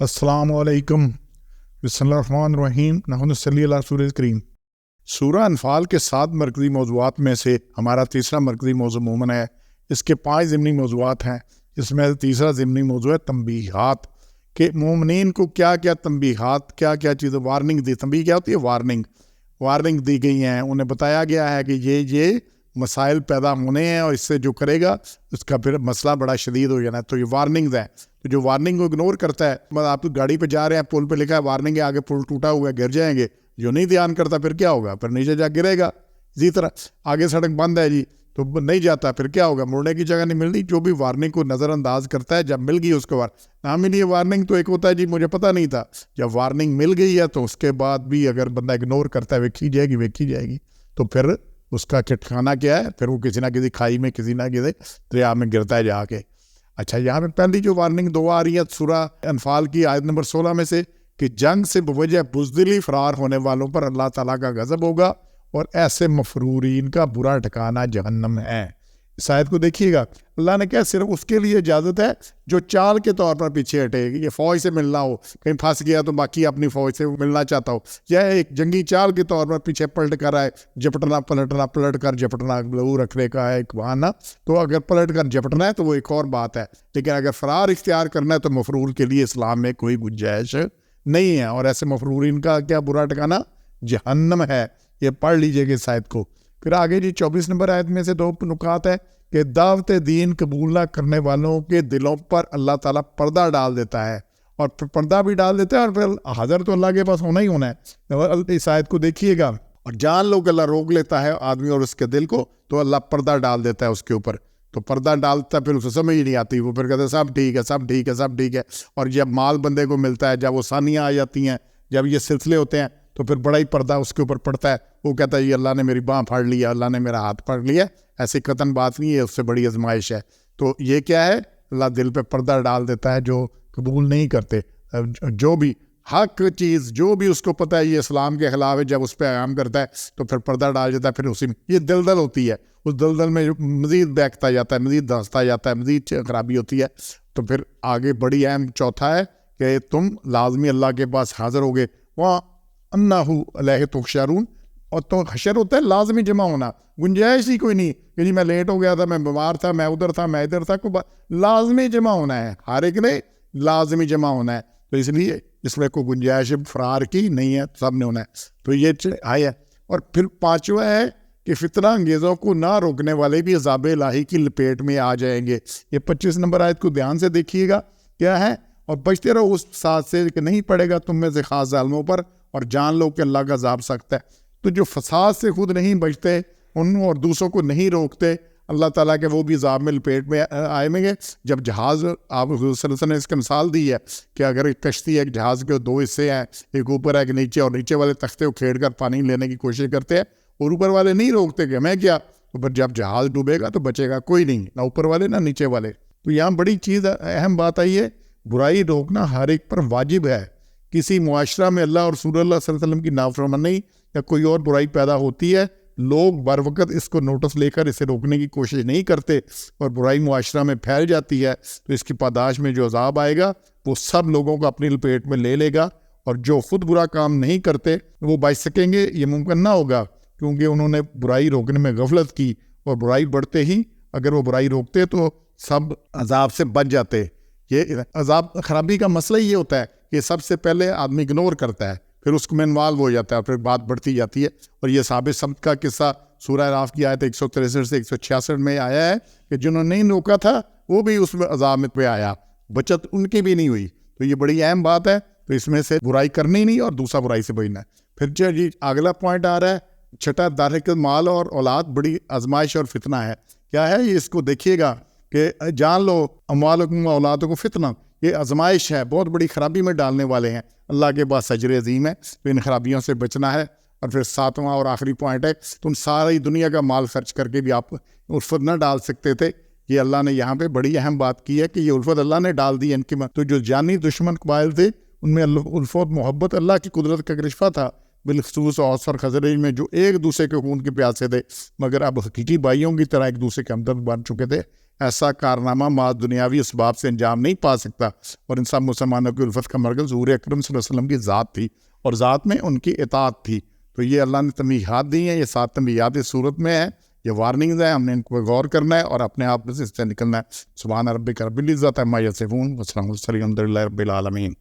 السلام علیکم، بسم اللہ الرحمن الرحیم، نحن صلی اللہ رسول کریم۔ سورہ انفال کے 7 مرکزی موضوعات میں سے ہمارا تیسرا مرکزی موضوع مومن ہے۔ اس کے 5 ضمنی موضوعات ہیں، جس میں تیسرا ضمنی موضوع ہے تنبیہات، کہ مومنین کو کیا کیا تنبیہات، کیا کیا چیزیں وارننگ دی۔ تنبیہ کیا ہوتی ہے؟ وارننگ دی گئی ہیں، انہیں بتایا گیا ہے کہ یہ مسائل پیدا ہونے ہیں اور اس سے جو کرے گا اس کا پھر مسئلہ بڑا شدید ہو جانا ہے۔ تو یہ وارننگز ہیں، تو جو وارننگ کو اگنور کرتا ہے، آپ گاڑی پہ جا رہے ہیں، پل پہ لکھا ہے وارننگ ہے، آگے پل ٹوٹا ہوا ہے، گر جائیں گے، جو نہیں دھیان کرتا پھر کیا ہوگا؟ پھر نیچے جا گرے گا۔ اسی طرح آگے سڑک بند ہے جی، تو نہیں جاتا، پھر کیا ہوگا؟ مڑنے کی جگہ نہیں ملتی۔ جو بھی وارننگ کو نظر انداز کرتا ہے، جب مل گئی اس کو نہ ملی وارننگ تو ایک ہوتا ہے جی مجھے پتہ نہیں تھا، جب وارننگ مل گئی ہے تو اس کے بعد بھی اگر بندہ اگنور کرتا ہے ویکھی جائے گی، تو پھر اس کا ٹھکانہ کیا ہے؟ پھر وہ کسی نہ کسی کھائی میں، کسی نہ کسی دریا میں گرتا ہے جا کے۔ اچھا، یہاں پہ پہلی جو وارننگ 2 آ رہی ہے سورہ انفال کی آیت نمبر 16 میں سے، کہ جنگ سے بوجہ بزدلی فرار ہونے والوں پر اللہ تعالیٰ کا غضب ہوگا اور ایسے مفرورین کا برا ٹھکانہ جہنم ہے۔ اس آیت کو دیکھیے گا، اللہ نے کیا صرف اس کے لیے اجازت ہے جو چال کے طور پر پیچھے ہٹے گی، یہ فوج سے ملنا ہو، کہیں پھنس گیا تو باقی اپنی فوج سے ملنا چاہتا ہو، یا ایک جنگی چال کے طور پر پیچھے پلٹ کر آئے، پلٹ کر جپٹنا لہو رکھنے کا ہے ایک بہانہ۔ تو اگر پلٹ کر جپٹنا ہے تو وہ ایک اور بات ہے، لیکن اگر فرار اختیار کرنا ہے تو مفرور کے لیے اسلام میں کوئی گنجائش نہیں ہے، اور ایسے مفرورین کا کیا برا ٹھکانہ؟ جہنم ہے۔ یہ پڑھ لیجئے گا اس آیت کو۔ پھر آگے جی 24 نمبر آیت میں سے 2 نکات ہے کہ دعوت دین قبول نہ کرنے والوں کے دلوں پر اللہ تعالیٰ پردہ ڈال دیتا ہے، اور پھر پردہ بھی ڈال دیتا ہے، اور پھر حاضر تو اللہ کے پاس ہونا ہی ہونا ہے۔ اس آیت کو دیکھیے گا، اور جان لو کہ اللہ روک لیتا ہے آدمی اور اس کے دل کو، تو اللہ پردہ ڈال دیتا ہے اس کے اوپر۔ تو پردہ ڈالتا ہے، پھر اسے سمجھ نہیں آتی، وہ پھر کہتا ہے سب ٹھیک ہے۔ اور جب مال بندے کو ملتا ہے، جب وہ ثانیہ آ جاتی ہیں، جب یہ سلسلے ہوتے ہیں، تو پھر بڑا ہی پردہ اس کے اوپر پڑتا ہے۔ وہ کہتا ہے یہ اللہ نے میری باں پھاڑ لیا، اللہ نے میرا ہاتھ پکڑ لیا۔ ایسی قطن بات نہیں ہے، اس سے بڑی آزمائش ہے۔ تو یہ کیا ہے؟ اللہ دل پہ پردہ ڈال دیتا ہے جو قبول نہیں کرتے، جو بھی حق چیز جو بھی اس کو پتہ ہے یہ اسلام کے خلاف ہے، جب اس پہ عیام کرتا ہے تو پھر پردہ ڈال دیتا ہے۔ پھر اسی میں یہ دلدل ہوتی ہے، اس دلدل میں مزید بہکتا جاتا ہے، مزید دھنستا جاتا ہے، مزید خرابی ہوتی ہے۔ تو پھر آگے بڑی اہم چوتھا ہے کہ تم لازمی اللہ کے پاس حاضر ہوگے، وہاں انہو علیہ تحشرون، اور تو حشر ہوتا ہے لازمی جمع ہونا، گنجائش ہی کوئی نہیں کہ جی میں لیٹ ہو گیا تھا، میں بیمار تھا، میں ادھر تھا، میں ادھر تھا، لازمی جمع ہونا ہے، ہر ایک نے لازمی جمع ہونا ہے۔ تو اس لیے اس میں کوئی گنجائش فرار کی نہیں ہے، سب نے ہونا ہے۔ تو یہ آیا۔ اور پھر 5واں ہے کہ فتنہ انگیزوں کو نہ روکنے والے بھی عذاب الہی کی لپیٹ میں آ جائیں گے۔ یہ 25 نمبر آیت کو دھیان سے دیکھیے گا کیا ہے، اور بچتے رہو اس ساتھ سے کہ نہیں پڑے گا تم میں سے خاص ظالموں پر، اور جان لو کہ اللہ کا عذاب سخت ہے۔ تو جو فساد سے خود نہیں بچتے ان اور دوسروں کو نہیں روکتے، اللہ تعالیٰ کے وہ بھی عذاب میں لپیٹ میں آئیں گے۔ جب جہاز، آپ حضور صلی اللہ علیہ وسلم نے اس کی مثال دی ہے کہ اگر ایک کشتی ہے، ایک جہاز کے 2 حصے ہیں، ایک اوپر ہے ایک نیچے، اور نیچے والے تختے کو کھیڑ کر پانی لینے کی کوشش کرتے ہیں، اور اوپر والے نہیں روکتے کہ میں کیا، تو پھر جب جہاز ڈوبے گا تو بچے گا کوئی نہیں، نہ اوپر والے نہ نیچے والے۔ تو یہاں بڑی چیز اہم بات آئی ہے، برائی روکنا ہر ایک پر واجب ہے۔ کسی معاشرہ میں اللہ اور رسول اللہ صلی اللہ علیہ وسلم کی نافرمانی یا کوئی اور برائی پیدا ہوتی ہے، لوگ بر وقت اس کو نوٹس لے کر اسے روکنے کی کوشش نہیں کرتے، اور برائی معاشرہ میں پھیل جاتی ہے، تو اس کی پاداش میں جو عذاب آئے گا وہ سب لوگوں کو اپنی لپیٹ میں لے لے گا، اور جو خود برا کام نہیں کرتے وہ بچ سکیں گے، یہ ممکن نہ ہوگا، کیونکہ انہوں نے برائی روکنے میں غفلت کی، اور برائی بڑھتے ہی اگر وہ برائی روکتے تو سب عذاب سے بچ جاتے۔ یہ عذاب خرابی کا مسئلہ یہ ہوتا ہے کہ سب سے پہلے آدمی اگنور کرتا ہے، پھر اس میں انوالو ہو جاتا ہے، اور پھر بات بڑھتی جاتی ہے۔ اور یہ صحابہ سمت کا قصہ سورہ اعراف کی آیت 163 سے 166 میں آیا ہے کہ جنہوں نے نہیں روکا تھا وہ بھی اس میں عذاب میں پہ آیا، بچت ان کی بھی نہیں ہوئی۔ تو یہ بڑی اہم بات ہے۔ تو اس میں سے برائی کرنی نہیں اور دوسرا برائی سے بچنا ہے۔ پھر جی اگلا پوائنٹ آ رہا ہے 6، دارک مال اور اولاد بڑی آزمائش اور فتنہ ہے۔ کیا ہے یہ؟ اس کو دیکھیے گا کہ جان لو اموالکم و اولادکم فتنہ، یہ آزمائش ہے، بہت بڑی خرابی میں ڈالنے والے ہیں، اللہ کے پاس اجر عظیم ہے، تو ان خرابیوں سے بچنا ہے۔ اور پھر 7واں اور آخری پوائنٹ ہے، تم ساری دنیا کا مال خرچ کر کے بھی آپ الفت نہ ڈال سکتے تھے۔ یہ اللہ نے یہاں پہ بڑی اہم بات کی ہے کہ یہ الفت اللہ نے ڈال دی ان کی۔ تو جو جانی دشمن قبائل تھے ان میں الفت محبت اللہ کی قدرت کا کرشفہ تھا، بالخصوص اوس اور خزرج میں جو ایک دوسرے کے خون کے پیاسے تھے، مگر اب حقیقی بھائیوں کی طرح ایک دوسرے کے ہمدرد بن چکے تھے۔ ایسا کارنامہ محض دنیاوی اسباب سے انجام نہیں پا سکتا، اور ان سب مسلمانوں کی الفت کا مرکز حضور اکرم صلی اللہ علیہ وسلم کی ذات تھی، اور ذات میں ان کی اطاعت تھی۔ تو یہ اللہ نے تنبیہات دی ہیں، یہ 7 تنبیہات اس صورت میں ہیں، یہ وارننگز ہیں، ہم نے ان کو غور کرنا ہے اور اپنے آپ سے اس سے نکلنا ہے۔ سبحان ربک رب العزت عما یصفون وسلام علی المرسلین والحمد للہ رب العالمین۔